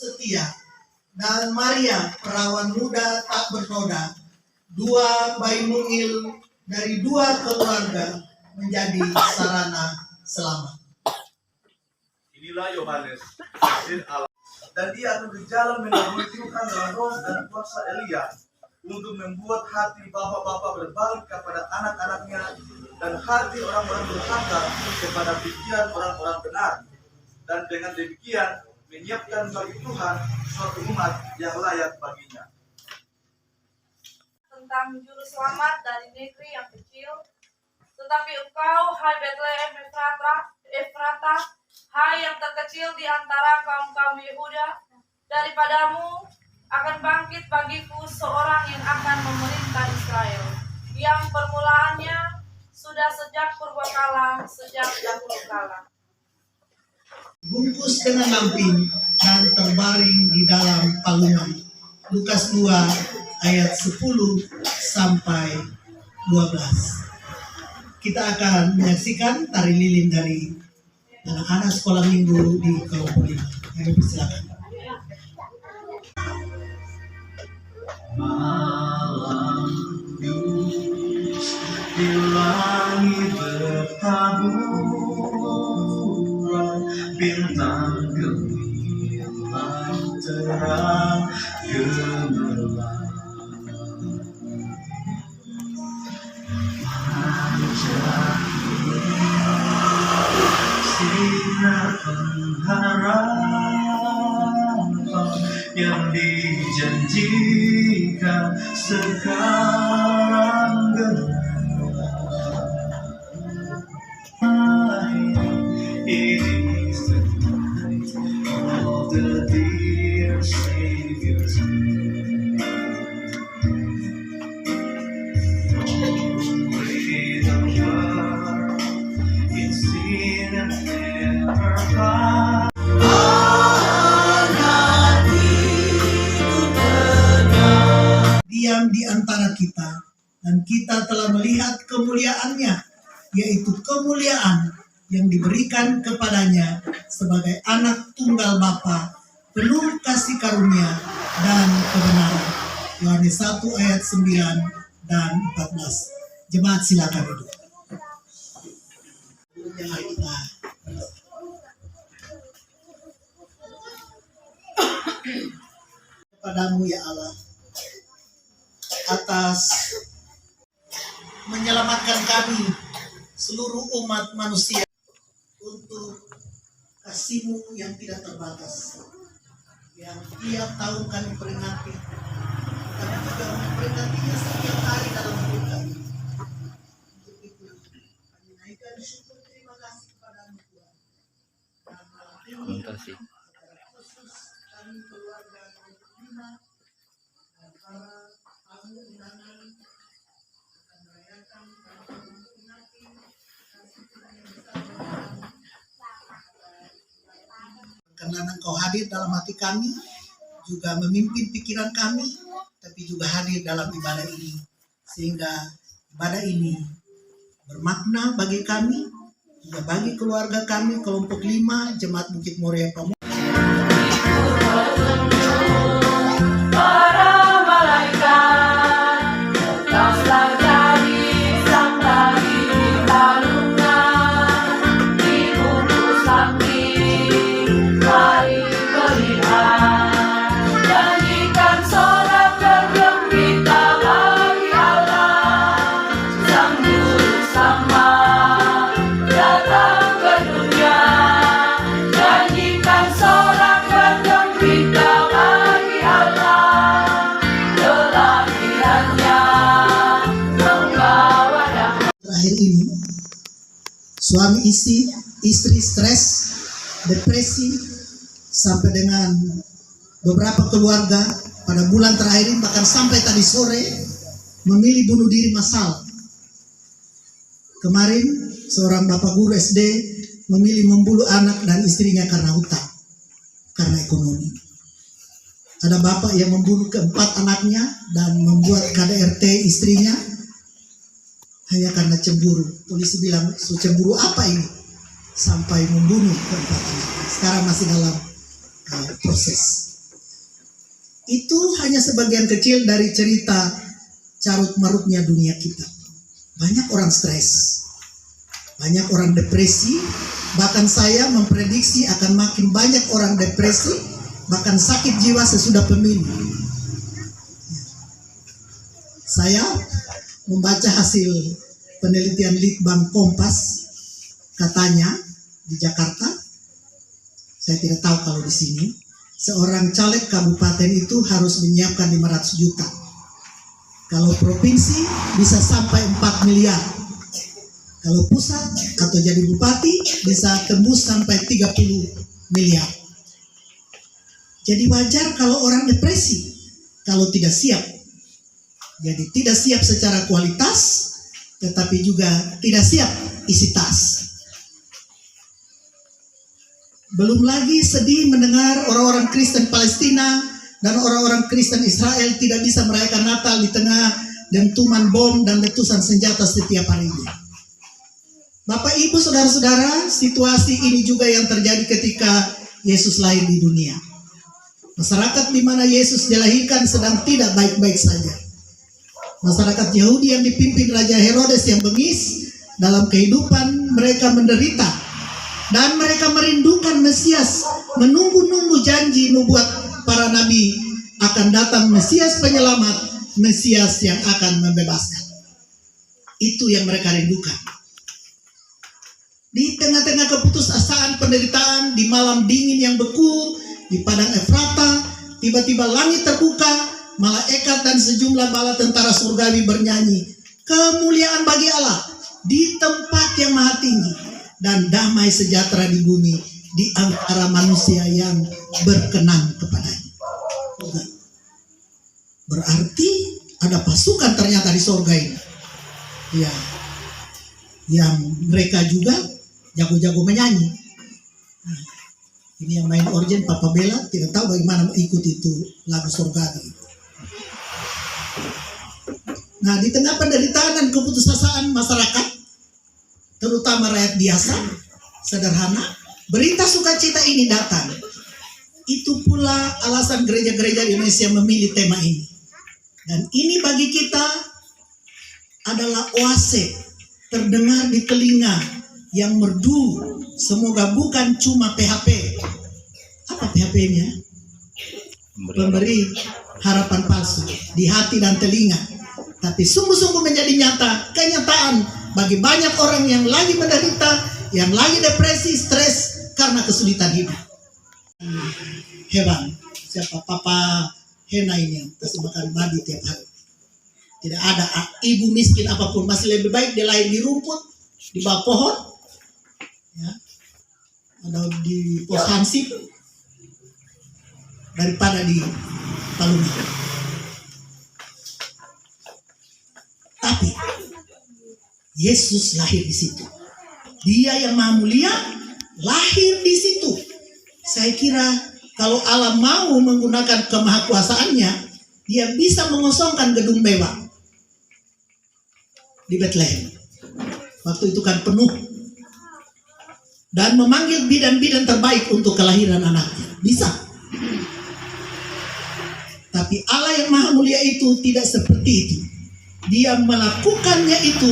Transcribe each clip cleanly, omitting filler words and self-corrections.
setia, dan Maria perawan muda tak bernoda, dua bayi mungil dari dua keluarga menjadi sarana selamat. Inilah Yohanes, saksi Allah, dan dia akan berjalan menemui Tuhan dalam roh dan kuasa Elia untuk membuat hati bapak-bapak berbalik kepada anak-anaknya dan hati orang-orang durhaka kepada pikiran orang-orang benar, dan dengan demikian menyiapkan bagi Tuhan suatu umat yang layak baginya. Tentang juru selamat dari negeri yang kecil, tetapi engkau, hai Betlehem Efrata, hai yang terkecil di antara kaum-kaum Yehuda, daripadamu akan bangkit bagiku seorang yang akan memerintah Israel, yang permulaannya sudah sejak purbakala, sejak dahulu kala. Bungkus dengan lampin dan terbaring di dalam palungan. Lukas 2 ayat 10 sampai 12. Kita akan menyaksikan tari lilin dari anak-anak sekolah minggu di kelompok 5. Ayo silakan. Malam di langit bertaburan, bintang gemilang terang gemerlap. Sinar pengharapan yang dijanjikan sekarang it is the night of the dear Savior's with the world in sin and never by. Diam di antara kita, dan kita telah melihat kemuliaannya, yaitu kemuliaan yang diberikan kepadanya sebagai anak tunggal Bapa, penuh kasih karunia dan kebenaran. Yohanes 1 ayat 9 dan 14. Jemaat silakan duduk. Kepadamu ya Allah, atas menyelamatkan kami seluruh umat manusia, untuk kasih-Mu yang tidak terbatas, yang tiap tahun kami peringati, kami juga memperingatinya setiap hari dalam hidup kami. Untuk itu kami naikkan syukur terima kasih kepada-Mu Tuhan. Dan malam ini khusus kami keluarga Lima dan para tamu undangan akan merayakan dan memperingati kasih Tuhan yang besar karena Engkau hadir dalam hati kami, juga memimpin pikiran kami, tapi juga hadir dalam ibadah ini, sehingga ibadah ini bermakna bagi kami, juga bagi keluarga kami, kelompok 5 Jemaat Bukit Moria Pamuka. Suami istri stres, depresi, sampai dengan beberapa keluarga pada bulan terakhir ini, bahkan sampai tadi sore, memilih bunuh diri massal. Kemarin seorang bapak guru SD memilih membunuh anak dan istrinya karena hutang, karena ekonomi. Ada bapak yang membunuh keempat anaknya dan membuat KDRT istrinya hanya karena cemburu. Polisi bilang, so cemburu apa ini? Sampai membunuh keempat anak. Sekarang masih dalam proses. Itu hanya sebagian kecil dari cerita carut marutnya dunia kita. Banyak orang stres, banyak orang depresi, bahkan saya memprediksi akan makin banyak orang depresi, bahkan sakit jiwa sesudah pemilu. Saya membaca hasil penelitian Litbang Kompas, katanya di Jakarta, saya tidak tahu kalau di sini, seorang caleg kabupaten itu harus menyiapkan 500 juta. Kalau provinsi bisa sampai 4 miliar. Kalau pusat atau jadi bupati bisa tembus sampai 30 miliar. Jadi wajar kalau orang depresi kalau tidak siap. Jadi tidak siap secara kualitas, tetapi juga tidak siap isi tas. Belum lagi sedih mendengar orang-orang Kristen Palestina dan orang-orang Kristen Israel tidak bisa merayakan Natal di tengah dentuman bom dan letusan senjata setiap harinya. Bapak, Ibu, Saudara-saudara, situasi ini juga yang terjadi ketika Yesus lahir di dunia. Masyarakat di mana Yesus dilahirkan sedang tidak baik-baik saja. Masyarakat Yahudi yang dipimpin Raja Herodes yang bengis, dalam kehidupan mereka menderita. Dan mereka merindukan Mesias, menunggu-nunggu janji nubuat para nabi akan datang Mesias penyelamat, Mesias yang akan membebaskan. Itu yang mereka rindukan. Di tengah-tengah keputusasaan penderitaan, di malam dingin yang beku, di padang Efrata, tiba-tiba langit terbuka, malaikat dan sejumlah bala tentara surgawi bernyanyi, kemuliaan bagi Allah di tempat yang maha tinggi, dan damai sejahtera di bumi di antara manusia yang berkenan kepadanya. Berarti ada pasukan ternyata di surga ini. Ya, yang mereka juga jago-jago menyanyi. Nah, ini yang main organ Papa Bella tidak tahu bagaimana ikut itu lagu surgawi. Nah, di tengah penderitaan dan keputusasaan masyarakat, terutama rakyat biasa, sederhana, berita sukacita ini datang. Itu pula alasan gereja-gereja di Indonesia memilih tema ini. Dan ini bagi kita adalah oase terdengar di telinga yang merdu. Semoga bukan cuma PHP. Apa PHP-nya? Memberi harapan palsu di hati dan telinga. Tapi sungguh-sungguh menjadi nyata, kenyataan bagi banyak orang yang lagi menderita, yang lagi depresi, stres karena kesulitan hidup. Hewan, siapa Papa Hena ini yang kasih makan babi tiap hari. Tidak ada ibu miskin apapun, masih lebih baik dia lahir di rumput, di bawah pohon, ya, atau di pos hansip daripada di Palungan. Tapi Yesus lahir di situ. Dia yang Maha Mulia lahir di situ. Saya kira kalau Allah mau menggunakan kemahakuasaannya, dia bisa mengosongkan gedung mewah di Bethlehem. Waktu itu kan penuh. Dan memanggil bidan-bidan terbaik untuk kelahiran anaknya. Bisa. Tapi Allah yang Maha Mulia itu tidak seperti itu. Dia melakukannya itu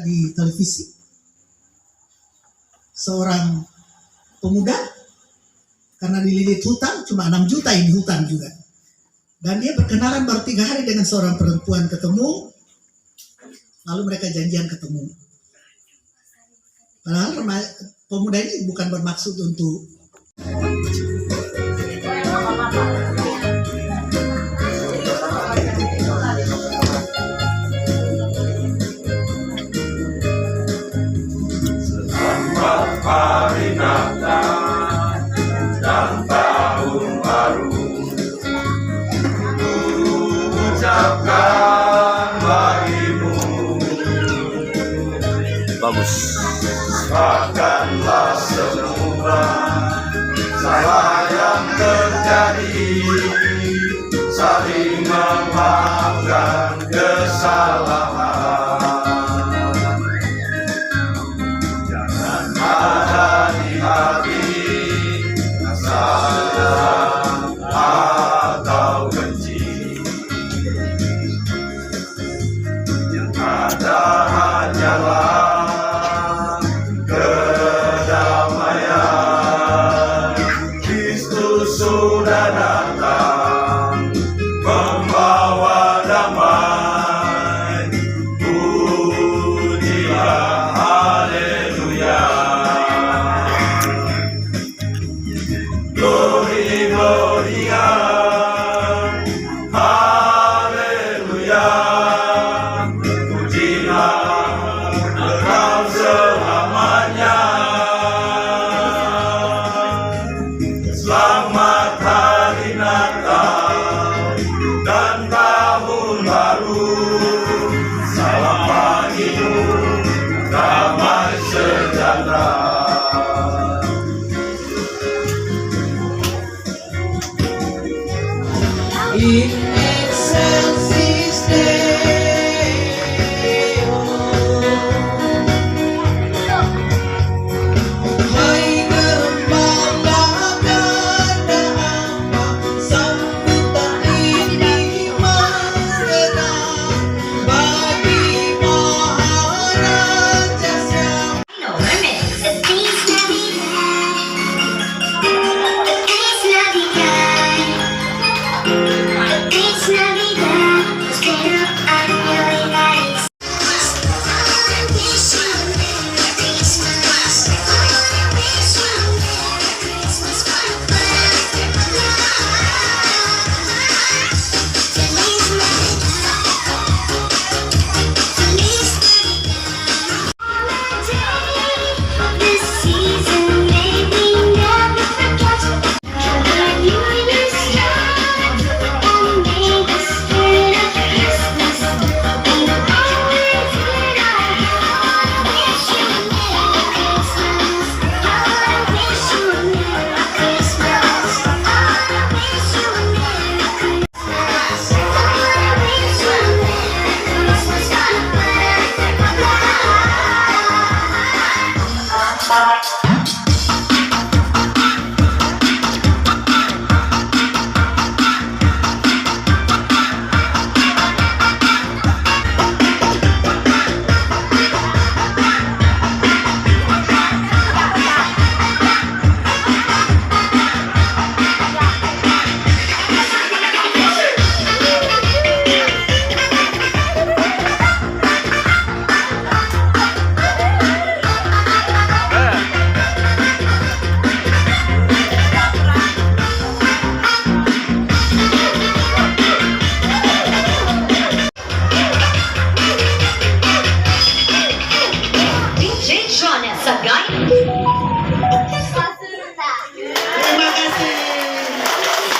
di televisi. Seorang pemuda karena dililit hutan, cuma 6 juta ini hutan juga. Dan dia berkenalan baru 3 hari dengan seorang perempuan ketemu. Lalu mereka janjian ketemu. Padahal pemuda ini bukan bermaksud untuk hari Natal dan tahun baru, ku ucapkan bagimu. Bagus. Bahkanlah semua salah yang terjadi, saling memaafkan kesalahan. Jangan ada di hati rasa atau sudah datang membawa damai. Pujilah haleluya. Glory, gloria, haleluya. Pujilah kekal selamanya. Selamat hari Natal dan tahun baru. Salam bagimu, damai sejahtera. In excelsis Deo. Hai gembala ganda apa sambutan ini mengenang bagi Maharaja siapa. No limit. Feliz Navidad. Feliz Navidad. Feliz Navidad. Prospero año y feliz. This season may we never forget. When you and your star, and may the spirit of Christmas be always in our hearts. I wish you a Merry Christmas. I wish you a Merry Christmas. I wish you a Merry Christmas. I wish you a Merry Christmas. DJ Johnny Sagay. Terima kasih.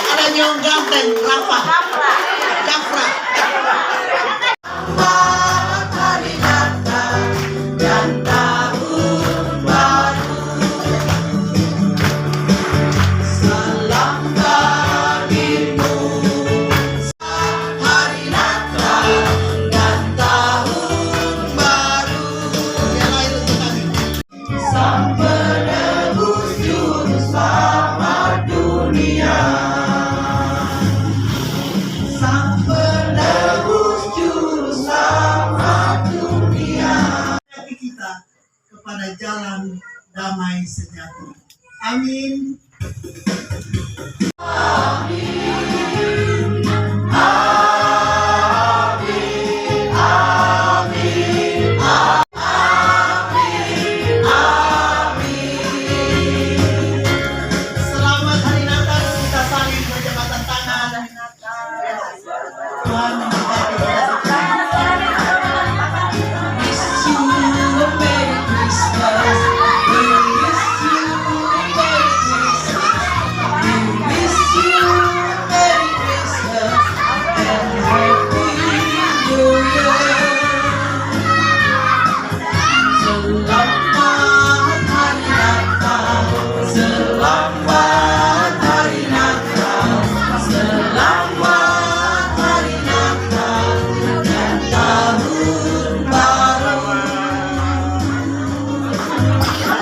Ada nyong ganteng, Rafa. Jafra. Selamat hari Natal dan tahun baru. Salam bagimu. Hari Natal dan tahun baru. Yang lain untuk kami. Sang penebus juru selamat dunia. Sang penebus juru selamat dunia. Hati kita kepada jalan damai sejahtera. Amin. Selamat hari Natal, kita saling berjabatan tangan. Tuhan memberkati kita. Wish you a Merry Christmas. We wish you a Merry Christmas. We wish you a Merry Christmas and Happy New Year. Selamat hari Natal. Selamat hari Natal. Selamat hari Natal dan tahun baru.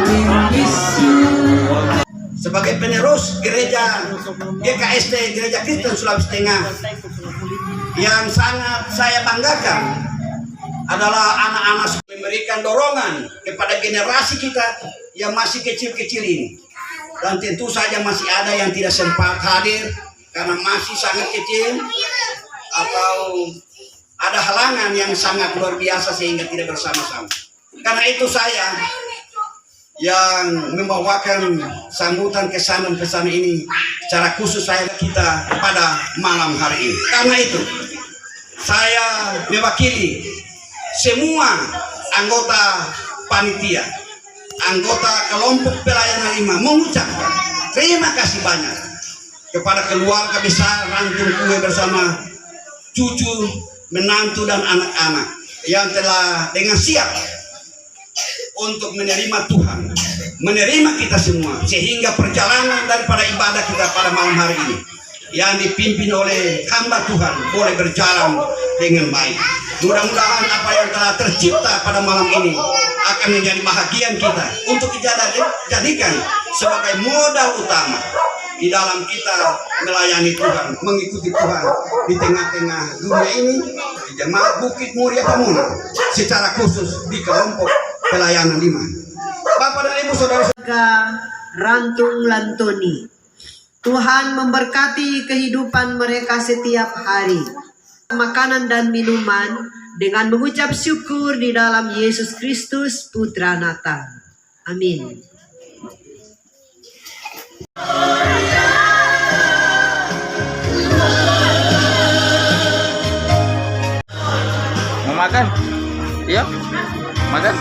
We wish you. Sebagai penerus gereja GKST, Gereja Kristen Sulawesi Tengah, yang sangat saya banggakan adalah anak-anak memberikan dorongan kepada generasi kita yang masih kecil-kecil ini. dan tentu saja masih ada yang tidak sempat hadir karena masih sangat kecil atau ada halangan yang sangat luar biasa sehingga tidak bersama-sama. Karena itu saya yang membawakan sambutan kesan dan pesan ini secara khusus saya kita pada malam hari ini. Karena itu saya mewakili semua anggota panitia, anggota kelompok pelayanan 5 mengucapkan terima kasih banyak kepada keluarga besar Rantung Kue bersama cucu, menantu dan anak-anak yang telah dengan siap untuk menerima Tuhan, menerima kita semua, sehingga perjalanan daripada ibadah kita pada malam hari ini yang dipimpin oleh hamba Tuhan boleh berjalan dengan baik. Mudah-mudahan apa yang telah tercipta pada malam ini akan menjadi bahagian kita untuk kita jadikan sebagai modal utama di dalam kita melayani Tuhan, mengikuti Tuhan di tengah-tengah dunia ini, di Jemaat Bukit Muria Pamunan, secara khusus di kelompok pelayanan 5. Bapak dan Ibu Saudara Rantung Lantoni, Tuhan memberkati kehidupan mereka setiap hari, makanan dan minuman dengan mengucap syukur di dalam Yesus Kristus Putra Natal. Amin. Mau makan? Iya, makan.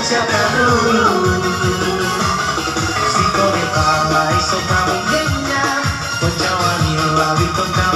Ucapkan dulu si kau ditalai so kamu genya kau jawani lawi kau